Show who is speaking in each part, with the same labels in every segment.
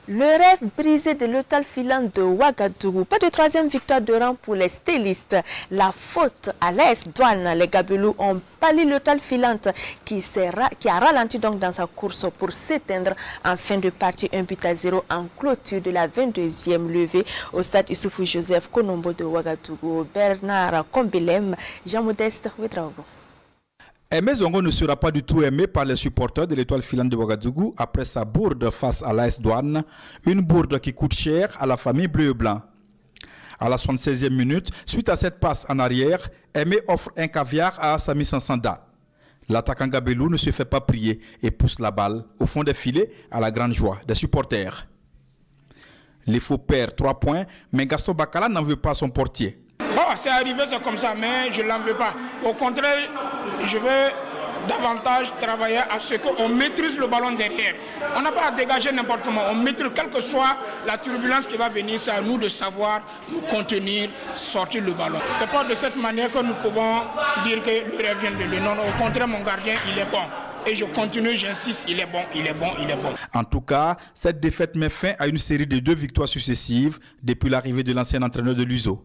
Speaker 1: Le rêve brisé de l'hôtel filant de Ouagadougou. Pas de troisième victoire de rang pour les stylistes. La faute à l'AS Douanes. Les Gabelous ont pali l'hôtel filant qui a ralenti donc dans sa course pour s'éteindre en fin de partie 1-0 en clôture de la 22e levée au stade Issoufou Joseph Konombo de Ouagadougou. Bernard Kombilem, Jean-Modeste Ouedraogo.
Speaker 2: Aimé Zongo ne sera pas du tout aimé par les supporters de l'étoile filante de Ouagadougou après sa bourde face à l'AS Douanes, une bourde qui coûte cher à la famille bleu et blanc. À la 76e minute, suite à cette passe en arrière, Aimé offre un caviar à Assami Sansanda. L'attaquant Gabelou ne se fait pas prier et pousse la balle au fond des filets à la grande joie des supporters. Les faux perdent 3 points, mais Gaston Bakala n'en veut pas à son portier.
Speaker 3: Bon, c'est arrivé, c'est comme ça, mais je ne l'en veux pas. Au contraire, je veux davantage travailler à ce qu'on maîtrise le ballon derrière. On n'a pas à dégager n'importe comment. On maîtrise, quelle que soit la turbulence qui va venir, c'est à nous de savoir nous contenir, sortir le ballon. Ce n'est pas de cette manière que nous pouvons dire que le rêve vient de lui. Non, au contraire, mon gardien, il est bon. Et je continue, j'insiste, il est bon, il est bon, il est bon.
Speaker 2: En tout cas, cette défaite met fin à une série de 2 victoires successives depuis l'arrivée de l'ancien entraîneur de l'USO.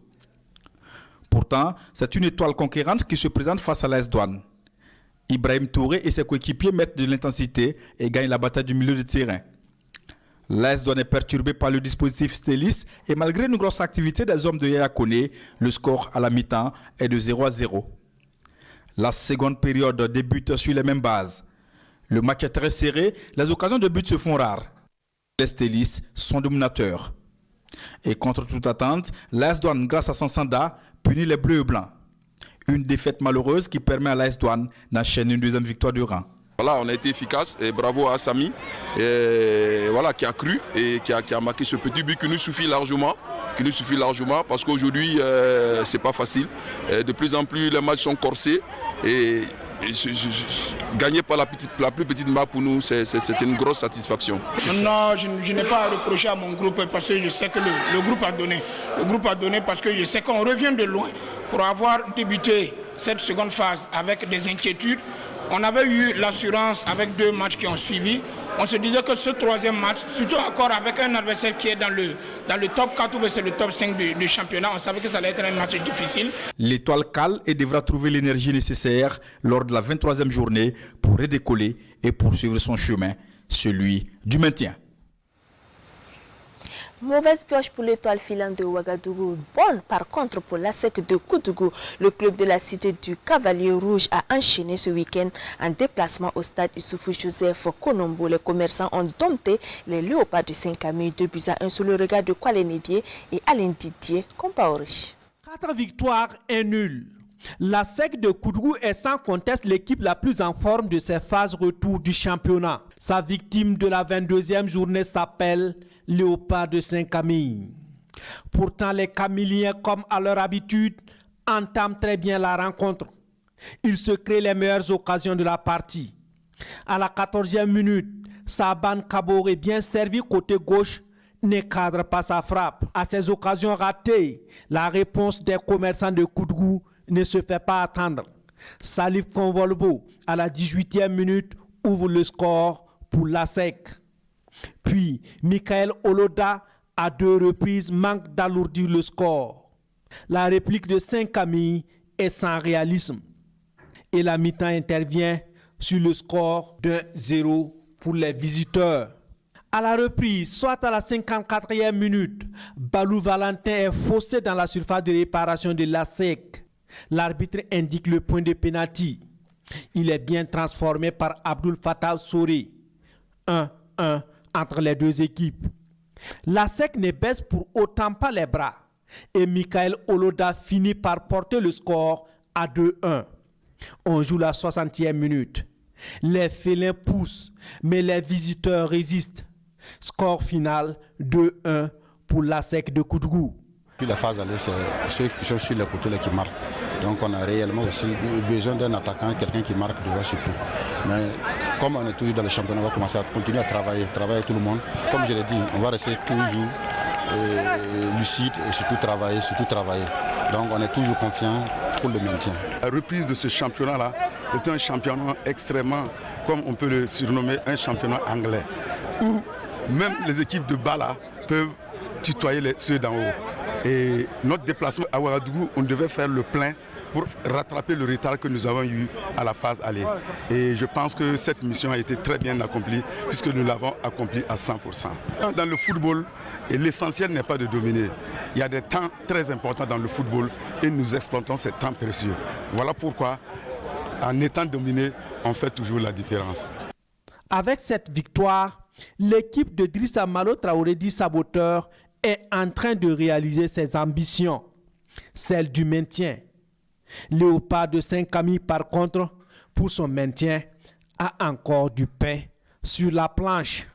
Speaker 2: Pourtant, c'est une étoile conquérante qui se présente face à l'AS Douanes. Ibrahim Touré et ses coéquipiers mettent de l'intensité et gagnent la bataille du milieu de terrain. L'AS Douanes est perturbé par le dispositif stéliste et malgré une grosse activité des hommes de Yaya Kone, le score à la mi-temps est de 0-0. La seconde période débute sur les mêmes bases. Le match est très serré, les occasions de but se font rares. Les stylistes sont dominateurs. Et contre toute attente, l'AS Douanes, grâce à Sansanda, punit les bleus et blancs. Une défaite malheureuse qui permet à l'AS Douanes d'enchaîner une deuxième victoire de rang.
Speaker 4: Voilà, on a été efficace et bravo à Sami voilà, qui a cru et qui a marqué ce petit but qui nous suffit largement parce qu'aujourd'hui c'est pas facile. De plus en plus les matchs sont corsés et gagner par la plus petite marque pour nous, c'est une grosse satisfaction.
Speaker 3: Non, je n'ai pas à reprocher à mon groupe parce que je sais que le groupe a donné. Le groupe a donné parce que je sais qu'on revient de loin. Pour avoir débuté cette seconde phase avec des inquiétudes, on avait eu l'assurance avec 2 matchs qui ont suivi. On se disait que ce 3e match, surtout encore avec un adversaire qui est dans le top 4 ou c'est le top 5 du championnat, on savait que ça allait être un match difficile.
Speaker 2: L'étoile cale et devra trouver l'énergie nécessaire lors de la 23e journée pour redécoller et poursuivre son chemin, celui du maintien.
Speaker 1: Mauvaise pioche pour l'étoile filante de Ouagadougou. Bonne par contre pour l'ASEC de Koudougou. Le club de la cité du Cavalier Rouge a enchaîné ce week-end en déplacement au stade Issoufou Joseph Konombo. Les commerçants ont dompté les Léopards de Saint-Camille 2-1 sous le regard de Kwale Nebié et Alain Didier Compaorich.
Speaker 5: 4 victoires, 1 nul. La SEC de Koudougou est sans conteste l'équipe la plus en forme de ses phases retour du championnat. Sa victime de la 22e journée s'appelle Léopard de Saint-Camille. Pourtant, les Camilliens, comme à leur habitude, entament très bien la rencontre. Ils se créent les meilleures occasions de la partie. À la 14e minute, Saban Kaboré, bien servi côté gauche, ne cadre pas sa frappe. À ces occasions ratées, la réponse des commerçants de Koudougou ne se fait pas attendre. Salif Convolbo, à la 18e minute, ouvre le score pour l'ASEC. Puis, Michael Oloda, à 2 reprises, manque d'alourdir le score. La réplique de Saint-Camille est sans réalisme. Et la mi-temps intervient sur le score de 0 pour les visiteurs. À la reprise, soit à la 54e minute, Balou Valentin est faussé dans la surface de réparation de l'ASEC. L'arbitre indique le point de pénalty. Il est bien transformé par Abdul Fattah Souri. 1-1 entre les 2 équipes. L'ASEC ne baisse pour autant pas les bras et Michael Oloda finit par porter le score à 2-1. On joue la 60e minute. Les félins poussent, mais les visiteurs résistent. Score final 2-1 pour l'ASEC de Koudougou.
Speaker 6: La phase allée, c'est ceux qui sont sur les côtés qui marquent. Donc on a réellement aussi besoin d'un attaquant, quelqu'un qui marque devant surtout. Mais comme on est toujours dans le championnat, on va commencer à continuer à travailler tout le monde. Comme je l'ai dit, on va rester toujours lucide et surtout travailler. Donc on est toujours confiant pour le maintien.
Speaker 7: La reprise de ce championnat-là est un championnat extrêmement, comme on peut le surnommer, un championnat anglais, où même les équipes de bas là peuvent tutoyer ceux d'en haut. Et notre déplacement à Ouagadougou, on devait faire le plein pour rattraper le retard que nous avons eu à la phase aller. Et je pense que cette mission a été très bien accomplie puisque nous l'avons accomplie à 100%. Dans le football, l'essentiel n'est pas de dominer. Il y a des temps très importants dans le football et nous exploitons ces temps précieux. Voilà pourquoi, en étant dominé, on fait toujours la différence.
Speaker 5: Avec cette victoire, l'équipe de Drissa Malo Traoré dit saboteur est en train de réaliser ses ambitions, celle du maintien. Léopard de Saint-Camille, par contre, pour son maintien, a encore du pain sur la planche.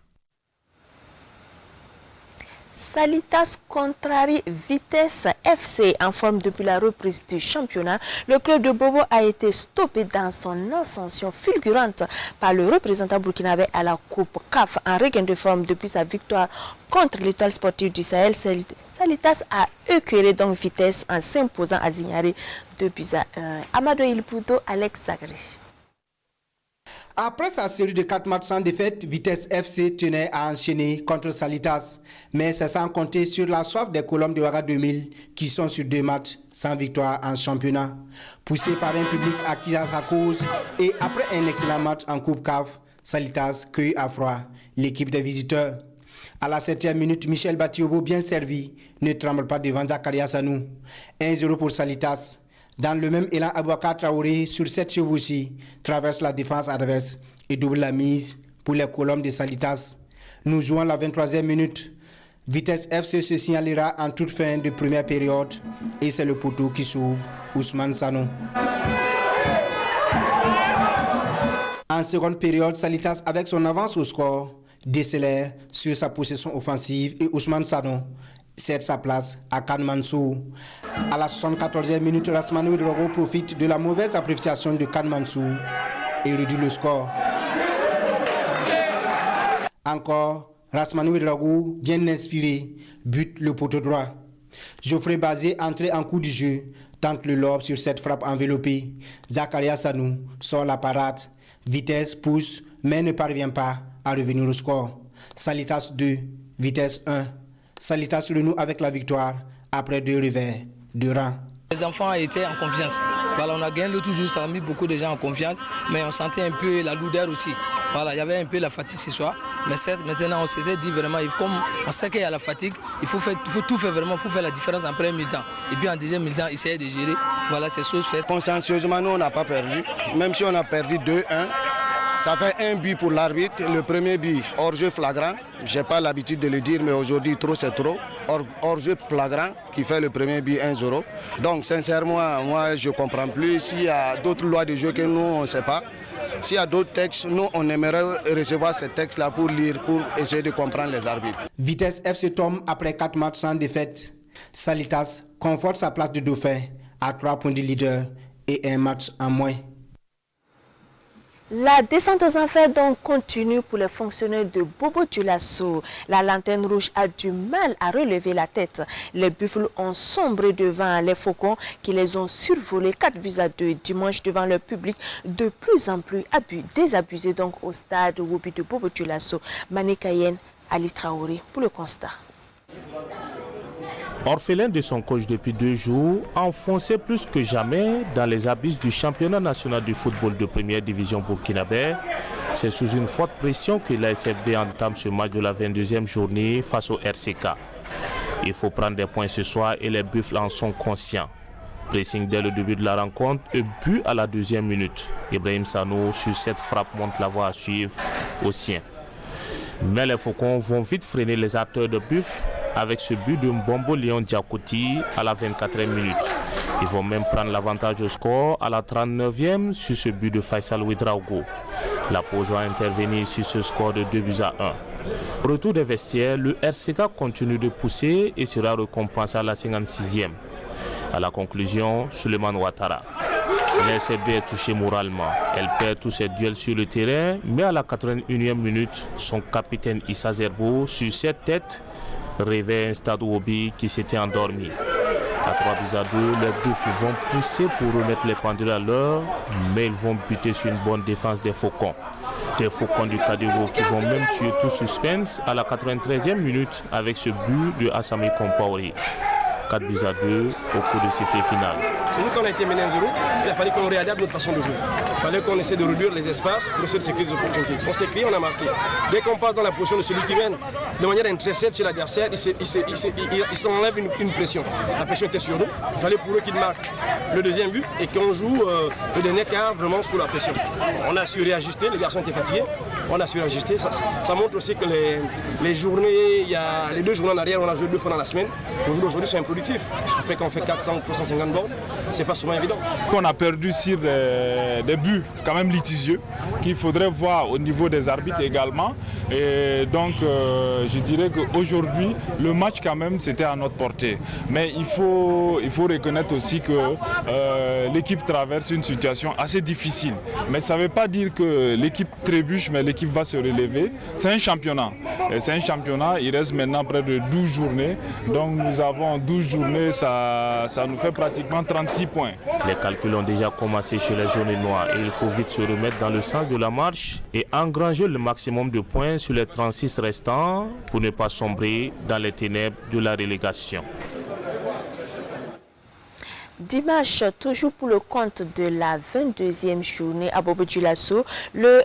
Speaker 1: Salitas contrarie Vitesse FC en forme depuis la reprise du championnat. Le club de Bobo a été stoppé dans son ascension fulgurante par le représentant burkinabé à la Coupe CAF en regain de forme depuis sa victoire contre l'Étoile sportive du Sahel. Salitas a écœuré donc Vitesse en s'imposant à Zignari 2-1. Amado Ilputo, Alex Zagri.
Speaker 8: Après sa série de 4 matchs sans défaite, Vitesse FC tenait à enchaîner contre Salitas. Mais c'est sans compter sur la soif des Colombes de Ouaga 2000 qui sont sur 2 matchs sans victoire en championnat. Poussé par un public acquis à sa cause et après un excellent match en Coupe CAF, Salitas cueille à froid l'équipe des visiteurs. À la 7e minute, Michel Batiobo, bien servi, ne tremble pas devant Zakaria Sanou. 1-0 pour Salitas. Dans le même élan, Abouakar Traoré, sur cette chevauchée, traverse la défense adverse et double la mise pour les Colombes de Salitas. Nous jouons la 23e minute. Vitesse FC se signalera en toute fin de première période et c'est le poteau qui s'ouvre, Ousmane Sano. En seconde période, Salitas, avec son avance au score, décélère sur sa possession offensive et Ousmane Sano cède sa place à Khan Mansour. À la 74e minute, Rasmane Ouedraogo profite de la mauvaise appréciation de Khan Mansour et réduit le score. Encore, Rasmane Ouedraogo, bien inspiré, bute le poteau droit. Geoffrey Bazé, entré en coup du jeu, tente le lob sur cette frappe enveloppée. Zakaria Sanou sort la parade. Vitesse pousse, mais ne parvient pas à revenir au score. Salitas 2, Vitesse 1. Salitas renoue avec la victoire après 2 revers de rang.
Speaker 9: Les enfants étaient en confiance. Voilà, on a gagné l'autre jour, ça a mis beaucoup de gens en confiance, mais on sentait un peu la lourdeur aussi. Voilà, il y avait un peu la fatigue ce soir, mais certes, maintenant on s'était dit vraiment, comme on sait qu'il y a la fatigue, il faut tout faire vraiment, il faut faire la différence en premier mi-temps. Et puis en deuxième mi-temps, essayer de gérer. Voilà, c'est chose faite.
Speaker 10: Consciencieusement, nous on n'a pas perdu, même si on a perdu 2-1. Ça fait un but pour l'arbitre, le premier but hors-jeu flagrant. Je n'ai pas l'habitude de le dire, mais aujourd'hui trop c'est trop. Hors-jeu flagrant qui fait le premier but 1-0. Donc sincèrement, moi je ne comprends plus. S'il y a d'autres lois de jeu que nous, on ne sait pas. S'il y a d'autres textes, nous on aimerait recevoir ces textes-là pour lire, pour essayer de comprendre les arbitres.
Speaker 8: Vitesse FC tombe après 4 matchs sans défaite. Salitas conforte sa place de dauphin à 3 points de leader et un match en moins.
Speaker 1: La descente aux enfers donc continue pour les fonctionnaires de Bobo Dioulasso. La lanterne rouge a du mal à relever la tête. Les buffles ont sombré devant les faucons qui les ont survolés 4-2 dimanche devant le public de plus en plus désabusé donc au stade Wobi de Bobo Dioulasso. Manekayen Ali Traoré pour le constat.
Speaker 11: Orphelin de son coach depuis 2 jours, enfoncé plus que jamais dans les abysses du championnat national du football de première division burkinabé, c'est sous une forte pression que l'ASFB entame ce match de la 22e journée face au RCK. Il faut prendre des points ce soir et les Buffles en sont conscients. Pressing dès le début de la rencontre et but à la 2e minute. Ibrahim Sano sur cette frappe montre la voie à suivre au sien. Mais les Faucons vont vite freiner les acteurs de Buffles avec ce but de Mbombo Léon Diakouti à la 24e minute. Ils vont même prendre l'avantage au score à la 39e sur ce but de Faisal Ouedraogo. La pause va intervenir sur ce score de 2-1. Au retour des vestiaires, le RCK continue de pousser et sera récompensé à la 56e. À la conclusion, Suleiman Ouattara. L'SFB est touché moralement. Elle perd tous ses duels sur le terrain, mais à la 81e minute, son capitaine Issa Zerbo, sur cette tête, réveille un stade Wobi qui s'était endormi. À 3-2, les Buffles vont pousser pour remettre les pendules à l'heure, mais ils vont buter sur une bonne défense des Faucons. Des faucons du Kadiro qui vont même tuer tout suspense à la 93e minute avec ce but de Assami Kompaori. 4-2 au coup de sifflet final.
Speaker 12: Nous, quand on a été mené 1-0, il a fallu qu'on réadapte notre façon de jouer. Il fallait qu'on essaie de réduire les espaces pour essayer de se créer des opportunités. On s'est créé, on a marqué. Dès qu'on passe dans la position de celui qui mène, de manière intéressante chez l'adversaire, il s'enlève une pression. La pression était sur nous. Il fallait pour eux qu'ils marquent le deuxième but et qu'on joue le dernier quart vraiment sous la pression. On a su réajuster, les garçons étaient fatigués. On a su réajuster. Ça montre aussi que les journées, il y a les 2 journées en arrière, on a joué 2 fois dans la semaine. Le jour d'aujourd'hui, c'est improductif. Après qu'on fait 400, 350 bords, c'est pas souvent évident.
Speaker 13: On a perdu sur des buts quand même litigieux qu'il faudrait voir au niveau des arbitres également. Et donc je dirais qu'aujourd'hui le match quand même c'était à notre portée. Mais il faut reconnaître aussi que l'équipe traverse une situation assez difficile. Mais ça ne veut pas dire que l'équipe trébuche, mais l'équipe va se relever. C'est un championnat. Et c'est un championnat, il reste maintenant près de 12 journées. Donc nous avons 12 journées, ça nous fait pratiquement 36 points.
Speaker 11: Les calculs ont déjà commencé chez les jaunes et noirs et il faut vite se remettre dans le sens de la marche et engranger le maximum de points sur les 36 restants pour ne pas sombrer dans les ténèbres de la relégation.
Speaker 1: Dimanche, toujours pour le compte de la 22e journée à Bobo-Dioulasso, le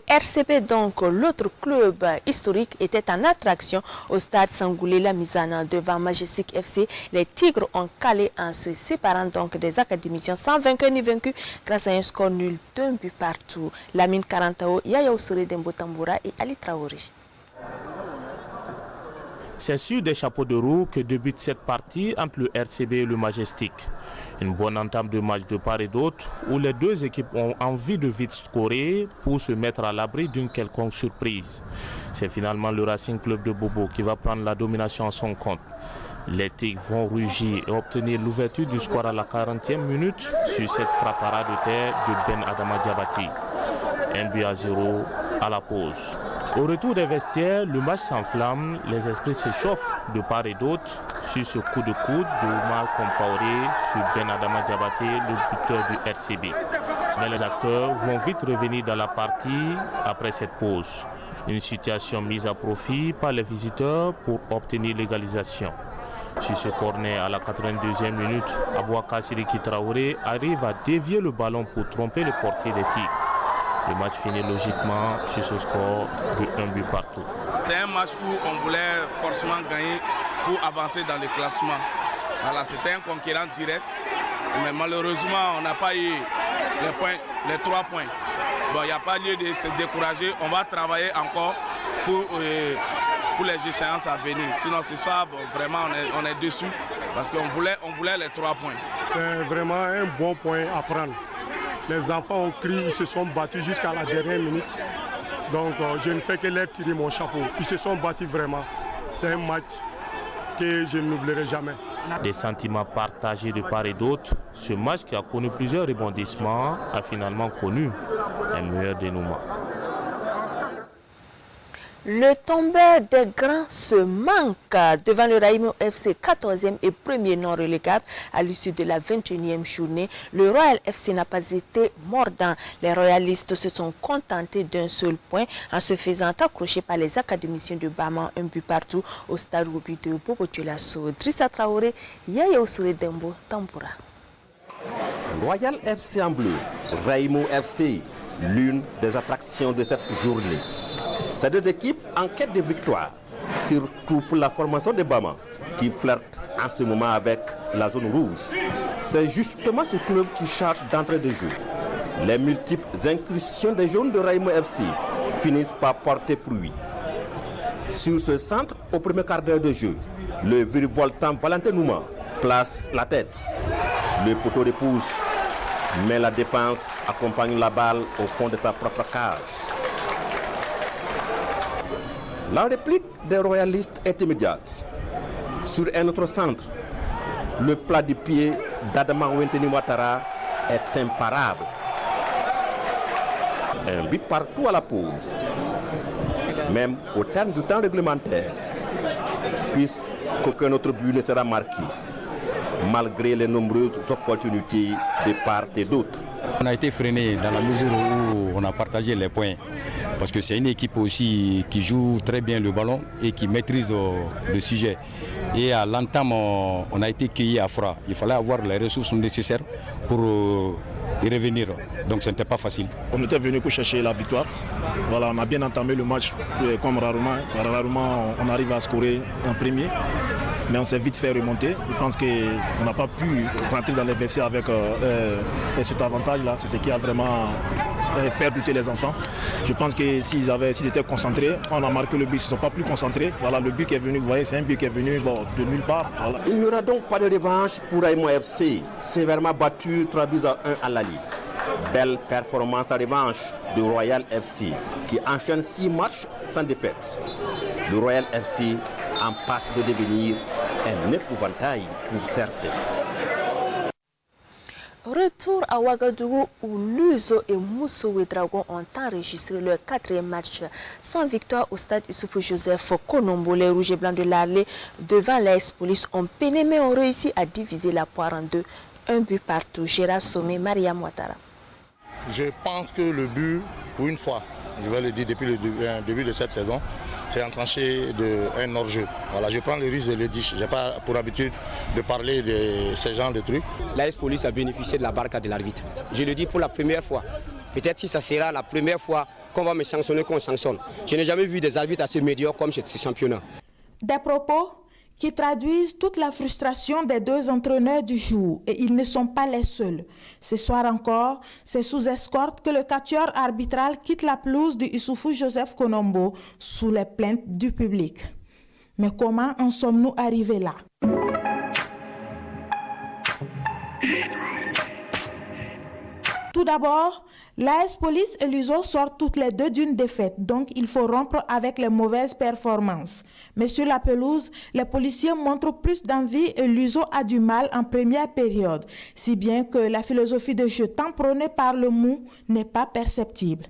Speaker 1: RCB, donc l'autre club historique, était en attraction au stade Sangoulé La Misana devant Majestic FC. Les Tigres ont calé en se séparant donc des académiciens sans vainqueur ni vaincu grâce à un score nul d'1 but partout. Lamine Karantao, Yaya Oussouré Dembo Tamboura et Ali Traoré.
Speaker 11: C'est sur des chapeaux de roue que débute cette partie entre le RCB et le Majestic. Une bonne entame de match de part et d'autre où les deux équipes ont envie de vite scorer pour se mettre à l'abri d'une quelconque surprise. C'est finalement le Racing Club de Bobo qui va prendre la domination à son compte. Les Tigres vont rugir et obtenir l'ouverture du score à la 40e minute sur cette frappe à ras de terre de Ben Adama Diabati. 1-0 à la pause. Au retour des vestiaires, le match s'enflamme, les esprits s'échauffent de part et d'autre sur ce coup de coude de Omar Kompaoré sur Ben Adama Diabate, le buteur du RCB. Mais les acteurs vont vite revenir dans la partie après cette pause. Une situation mise à profit par les visiteurs pour obtenir l'égalisation. Sur ce corner à la 82e minute, Abouaka Sidiki Traoré arrive à dévier le ballon pour tromper le portier des Tigres. Le match finit logiquement sur ce score de 1 but partout.
Speaker 14: C'est un match où on voulait forcément gagner pour avancer dans le classement. Voilà, c'était un concurrent direct, mais malheureusement on n'a pas eu les 3 points. Bon, il n'y a pas lieu de se décourager, on va travailler encore pour les échéances à venir. Sinon ce soir, bon, vraiment on est dessus parce qu'on voulait les 3 points.
Speaker 15: C'est vraiment un bon point à prendre. Les enfants ont crié, ils se sont battus jusqu'à la dernière minute. Donc je ne fais que leur tirer mon chapeau. Ils se sont battus vraiment. C'est un match que je n'oublierai jamais.
Speaker 11: Des sentiments partagés de part et d'autre, ce match qui a connu plusieurs rebondissements a finalement connu un meilleur dénouement.
Speaker 1: Le tombeur des grands se manque devant le Raïmo FC 14e et premier non relégable à l'issue de la 21e journée. Le Royal FC n'a pas été mordant. Les royalistes se sont contentés d'un seul point en se faisant accrocher par les académiciens de Bama, un but partout au stade Roby de Bobo-Dioulasso. Drissa Traoré, Yaya Oussouré Dembo Tamboura.
Speaker 16: Royal FC en bleu, Raïmo FC, l'une des attractions de cette journée. Ces deux équipes en quête de victoire, surtout pour la formation de Bama, qui flirte en ce moment avec la zone rouge. C'est justement ce club qui charge d'entrée de jeu. Les multiples incursions des jaunes de Raïmo FC finissent par porter fruit. Sur ce centre, au premier quart d'heure de jeu, le virevoltant Valentin Nouma place la tête. Le poteau repousse, mais la défense accompagne la balle au fond de sa propre cage. La réplique des royalistes est immédiate. Sur un autre centre, le plat du pied d'Adama Wenteni Ouattara est imparable. Un but partout à la pause, même au terme du temps réglementaire, puisqu'aucun autre but ne sera marqué, malgré les nombreuses opportunités de part et d'autre.
Speaker 17: On a été freiné dans la mesure où on a partagé les points. Parce que c'est une équipe aussi qui joue très bien le ballon et qui maîtrise le sujet. Et à l'entame, on a été cueillis à froid. Il fallait avoir les ressources nécessaires pour y revenir. Donc ce n'était pas facile.
Speaker 12: On était venu pour chercher la victoire. Voilà, on a bien entamé le match, comme rarement on arrive à scorer en premier. Mais on s'est vite fait remonter. Je pense qu'on n'a pas pu rentrer dans les vestiaires avec cet avantage-là. C'est ce qui a vraiment fait douter les enfants. Je pense que s'ils étaient concentrés, on a marqué le but. Ils ne sont pas plus concentrés. Voilà, le but qui est venu, vous voyez, c'est un but qui est venu de nulle part. Voilà.
Speaker 16: Il n'y aura donc pas de revanche pour Raimo FC, sévèrement battu 3-1 à Lali. Belle performance à revanche du Royal FC qui enchaîne 6 matchs sans défaite. Le Royal FC en passe de devenir un épouvantail pour certains.
Speaker 1: Retour à Ouagadougou où Luso et Mousso Ouedraogo ont enregistré leur 4e match sans victoire au stade Issoufou Joseph Konombo. Les Rouges et Blancs de l'Allée devant l'AS Police ont peiné mais ont réussi à diviser la poire en deux. Un but partout. Gérard Sommet, Maria Ouattara.
Speaker 18: Je pense que le but, pour une fois, je vais le dire depuis le début de cette saison, c'est enclenché d'un hors-jeu. Voilà, je prends le risque de le dire. Je n'ai pas pour habitude de parler de ce genre de trucs.
Speaker 19: L'AS Police a bénéficié de la barca de l'arbitre. Je le dis pour la première fois. Peut-être si ça sera la première fois qu'on va me sanctionner, qu'on sanctionne. Je n'ai jamais vu des arbitres assez médiocres comme ce championnat.
Speaker 20: Des propos qui traduisent toute la frustration des deux entraîneurs du jour. Et ils ne sont pas les seuls. Ce soir encore, c'est sous escorte que le quatuor arbitral quitte la pelouse du Issoufou Joseph Konombo sous les plaintes du public. Mais comment en sommes-nous arrivés là? Tout d'abord, l'AS Police et l'USO sortent toutes les deux d'une défaite, donc il faut rompre avec les mauvaises performances. Mais sur la pelouse, les policiers montrent plus d'envie et l'USO a du mal en première période, si bien que la philosophie de jeu tant prônée par le MOU n'est pas perceptible.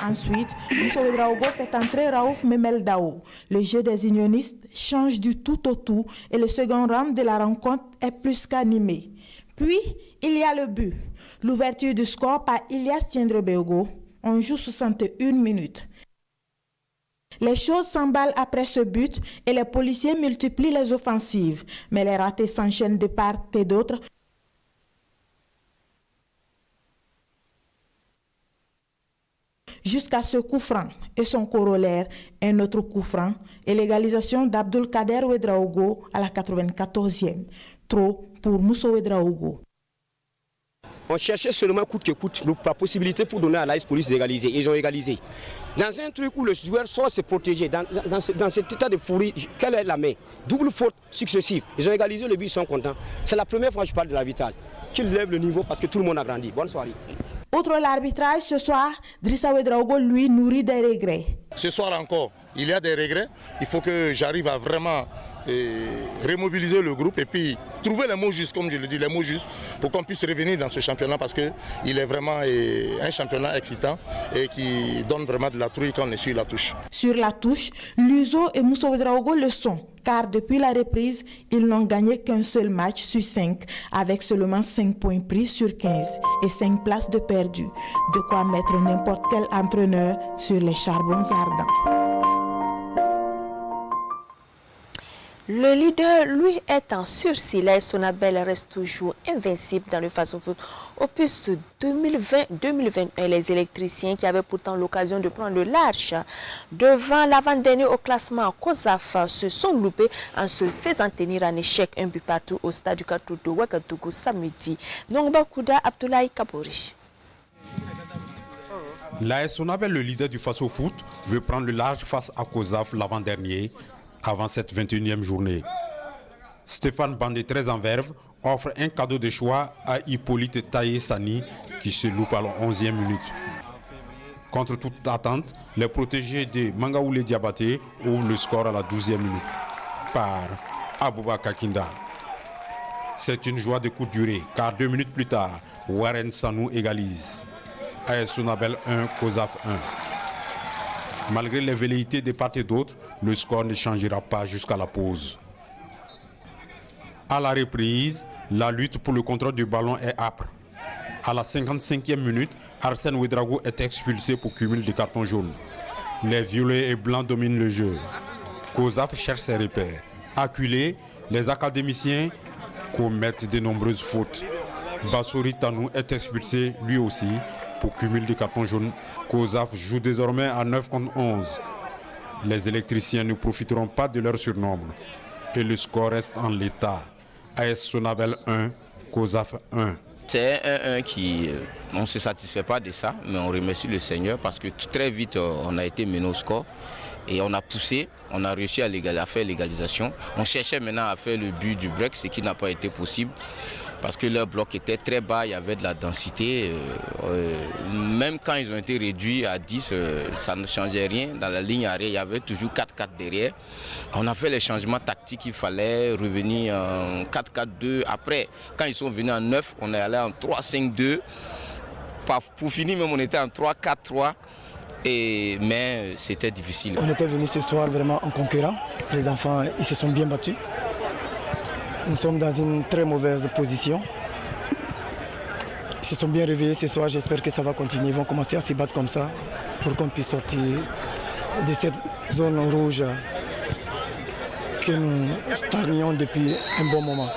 Speaker 20: Ensuite, Mousso Ouedraogo fait entrer Raouf Memeldao. Le jeu des unionistes change du tout au tout et le second round de la rencontre est plus qu'animé. Puis, il y a le but. L'ouverture du score par Ilias Tiendrebego. On joue 61 minutes. Les choses s'emballent après ce but et les policiers multiplient les offensives. Mais les ratés s'enchaînent de part et d'autre. Jusqu'à ce coup franc et son corollaire, un autre coup franc et l'égalisation d'Abdul Kader Ouedraogo à la 94e. Trop pour Mousso Ouedraogo.
Speaker 19: On cherchait seulement coûte que coûte la possibilité pour donner à l'AS Police d'égaliser. Ils ont égalisé. Dans un truc où le joueur soit se protéger, dans cet état de fourrie, quelle est la main? Double faute successive. Ils ont égalisé, le but, ils sont contents. C'est la première fois que je parle de l'arbitrage. Qu'ils lèvent le niveau parce que tout le monde a grandi. Bonne soirée.
Speaker 20: Outre l'arbitrage, ce soir, Drissa Ouedraogo, lui, nourrit des regrets.
Speaker 18: Ce soir encore, il y a des regrets. Il faut que j'arrive à vraiment remobiliser le groupe et puis trouver les mots justes, comme je le dis, les mots justes pour qu'on puisse revenir dans ce championnat parce qu'il est vraiment un championnat excitant et qui donne vraiment de la trouille quand on est sur la touche.
Speaker 20: Sur la touche, l'USO et Mousso Ouedraogo le sont, car depuis la reprise, ils n'ont gagné qu'un seul match sur 5, avec seulement 5 points pris sur 15 et 5 places de perdu. De quoi mettre n'importe quel entraîneur sur les charbons ardents.
Speaker 1: Le leader, lui, est en sursis. L'AS Sonabel reste toujours invincible dans le face-au-foot. Opus 2020-2021, les électriciens qui avaient pourtant l'occasion de prendre le large devant l'avant-dernier au classement COSAF se sont loupés en se faisant tenir en échec un but partout au stade du Katou de Ouagadougou samedi. Nongba Kouda Abdoulaye Kabori.
Speaker 21: L'AS Sonabel, le leader du face-au-foot, veut prendre le large face à COSAF l'avant-dernier avant cette 21e journée. Stéphane Bandé, très en verve, offre un cadeau de choix à Hippolyte Taïe-Sani qui se loupe à la 11e minute. Contre toute attente, les protégés de Mangaoulé Diabaté ouvrent le score à la 12e minute par Abouba Kakinda. C'est une joie de courte durée car 2 minutes plus tard, Warren Sanou égalise. AS Sonabel 1, COSAF 1. Malgré les velléités de part et d'autre, le score ne changera pas jusqu'à la pause. À la reprise, la lutte pour le contrôle du ballon est âpre. À la 55e minute, Arsène Ouedraogo est expulsé pour cumul de cartons jaunes. Les violets et blancs dominent le jeu. COSAF cherche ses repères. Acculés, les académiciens commettent de nombreuses fautes. Bassori Tanou est expulsé lui aussi pour cumul de cartons jaunes. COSAF joue désormais à 9 contre 11. Les électriciens ne profiteront pas de leur surnombre et le score reste en l'état. AS Sonabel 1, COSAF 1.
Speaker 4: C'est un 1-1 qui, on ne se satisfait pas de ça, mais on remercie le Seigneur parce que très vite on a été mené au score et on a poussé, on a réussi à faire l'égalisation. On cherchait maintenant à faire le but du break, ce qui n'a pas été possible parce que leur bloc était très bas, il y avait de la densité. Même quand ils ont été réduits à 10, ça ne changeait rien. Dans la ligne arrière, il y avait toujours 4-4 derrière. On a fait les changements tactiques, il fallait revenir en 4-4-2. Après, quand ils sont venus en 9, on est allé en 3-5-2. Pour finir, même on était en 3-4-3. Mais c'était difficile.
Speaker 22: On était venus ce soir vraiment en concurrent. Les enfants, ils se sont bien battus. Nous sommes dans une très mauvaise position. Ils se sont bien réveillés ce soir, j'espère que ça va continuer. Ils vont commencer à se battre comme ça pour qu'on puisse sortir de cette zone rouge que nous stagnons depuis un bon moment.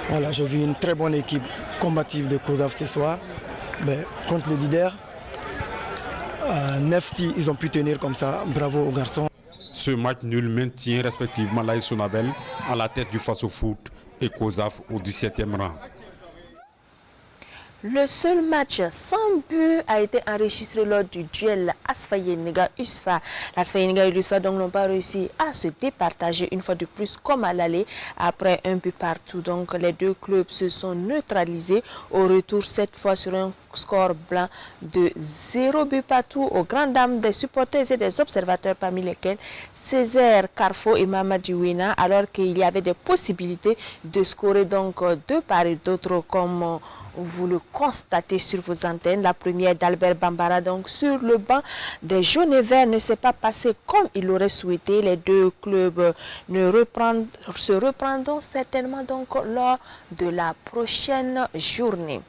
Speaker 22: Voilà, j'ai vu une très bonne équipe combative de COSAF ce soir. Mais contre le leader, 9-6, ils ont pu tenir comme ça. Bravo aux garçons.
Speaker 21: Ce match nul maintient respectivement l'AS Sonabel à la tête du Face-au-Foot et COSAF au 17e rang.
Speaker 1: Le seul match sans but a été enregistré lors du duel Asfa Yenega-USFA. L'Asfa Yenega et l'USFA donc n'ont pas réussi à se départager une fois de plus comme à l'aller après un but partout. Donc les deux clubs se sont neutralisés au retour cette fois sur un score blanc de 0 but partout aux grandes dames des supporters et des observateurs parmi lesquels Césaire Carfo et Mamadi Wina, alors qu'il y avait des possibilités de scorer donc de part et d'autre comme vous le constatez sur vos antennes. La première d'Albert Bambara donc sur le banc des jaunes et verts ne s'est pas passée comme il l'aurait souhaité. Les deux clubs se reprendront certainement donc lors de la prochaine journée.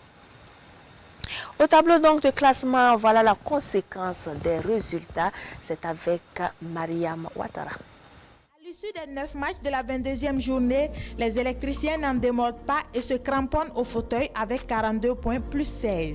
Speaker 1: Au tableau donc de classement, voilà la conséquence des résultats. C'est avec Mariam Ouattara.
Speaker 20: À l'issue des 9 matchs de la 22e journée, les électriciens n'en démordent pas et se cramponnent au fauteuil avec 42 points plus 16.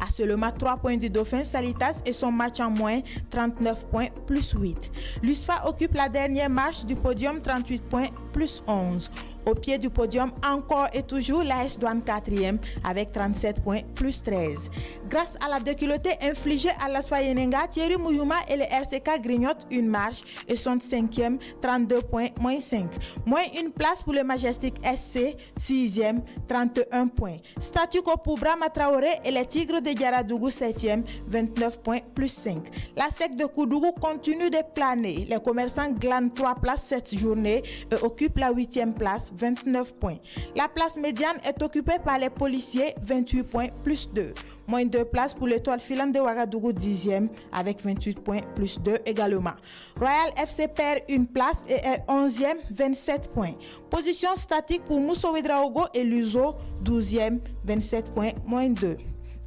Speaker 20: À seulement 3 points du Dauphin Salitas et son match en moins, 39 points plus 8. L'USFA occupe la dernière marche du podium, 38 points plus 11. Au pied du podium, encore et toujours, l'AS Douane 4e avec 37 points plus 13. Grâce à la déculottée infligée à l'Asfa Yenenga, Thierry Mouyouma et le RCK grignotent une marche et sont 5e, 32 points moins 5. Moins une place pour le Majestic SC, 6e, 31 points. Statu quo pour Brahma Traoré et les Tigres de Diaradougou 7e, 29 points plus 5. La SEC de Koudougou continue de planer. Les commerçants glanent 3 places cette journée et occupent la 8e place, 29 points. La place médiane est occupée par les policiers, 28 points plus 2. Moins 2 places pour l'étoile filante de Ouagadougou 10e avec 28 points plus 2 également. Royal FC perd une place et est 11e, 27 points. Position statique pour Mousso Ouedraogo et Luso 12e, 27 points moins 2.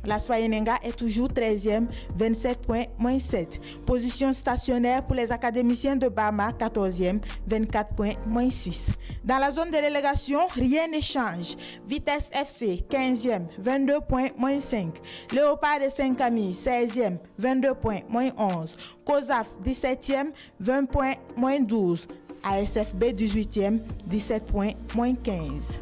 Speaker 20: L'Asfa Yenenga est toujours 13e, 27 points, moins 7. Position stationnaire pour les académiciens de Bama, 14e, 24 points, moins 6. Dans la zone de relégation, rien ne change. Vitesse FC, 15e, 22 points, moins 5. Léopard de Saint-Camille, 16e, 22 points, moins 11. COSAF, 17e, 20 points, moins 12. ASFB, 18e, 17 points, moins 15.